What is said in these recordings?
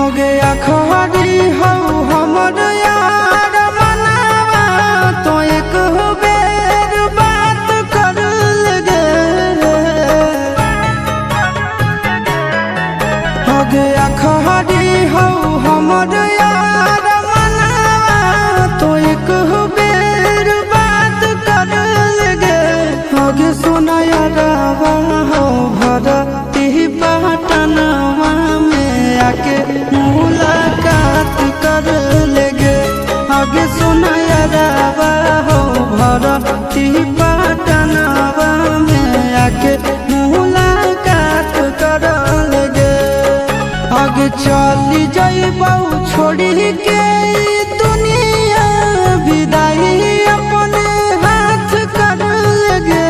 हो गया खरी हो हमर यार मनावा तो एक बेर बात कर लगे। हो गया खरी हो हमर यार मनावा तो एक बेर बात कर लगे। हो गे सोना यारावा हो भरती पटनवा में आके मुलाकात कर लेगे। आगे सुना यारावा हो भरती पटनवा में आके मुलाकात कर लेगे। आगे चली जाइबौ छोड़ी के दुनिया विदाई अपने हाथ कर लेगे।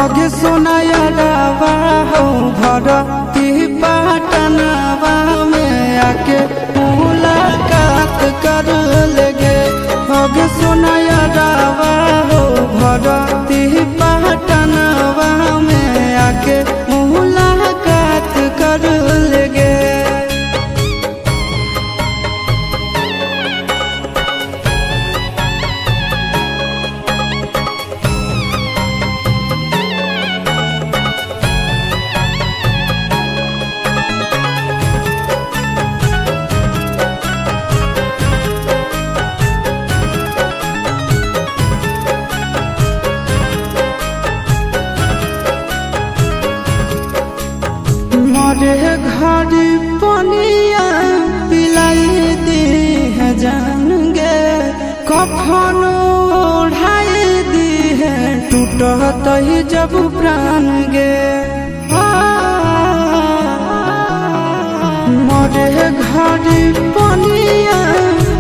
आगे सुना यारावा हो भरती पटनवा में आके मुलाकात कर लेगे। आगे सुना यारावा हो भरती पटनवा में आके मुलाकात कर लेगे। मरे घर पनिया पिलाई दी है जान गे। कफन ओढ़ाई दी है टूटत ही जब प्राण गे। मरे घर पनिया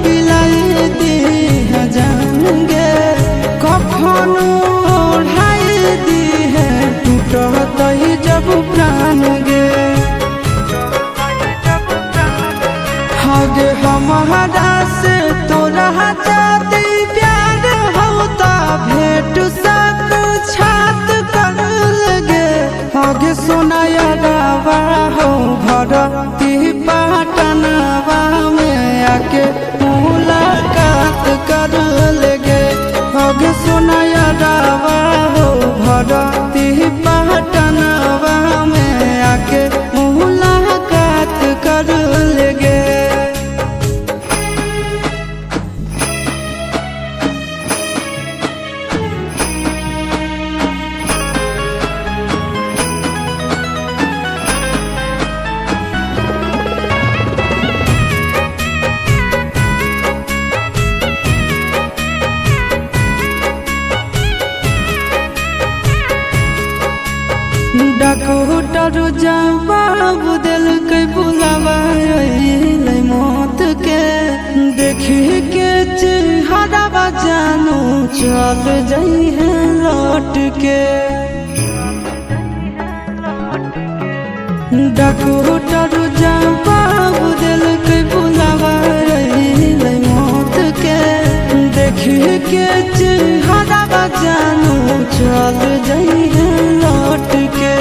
पिलाई दी है जान गे। कफन ओढ़ाई दी है टूटत ही जब प्राण गे। आगे हमारा से तोरा जाती प्यार होता भेंट साक्षात कर लगे। आगे सोना यारावा हो भरती पटनवा में आके मुलाकात कर लेगे। आगे सोना यारावा हो भरती पटनवा में आके मुलाकात कर लेगे। डॉक्टर जवाब दिल के बुलावा मौत के। देखी के चेहरा जानू चल जाई है लौट के। डॉक्टर जवाब दिल के बुलावा मौत के। देखी के चेहरा जानू चल जाई है लौट के।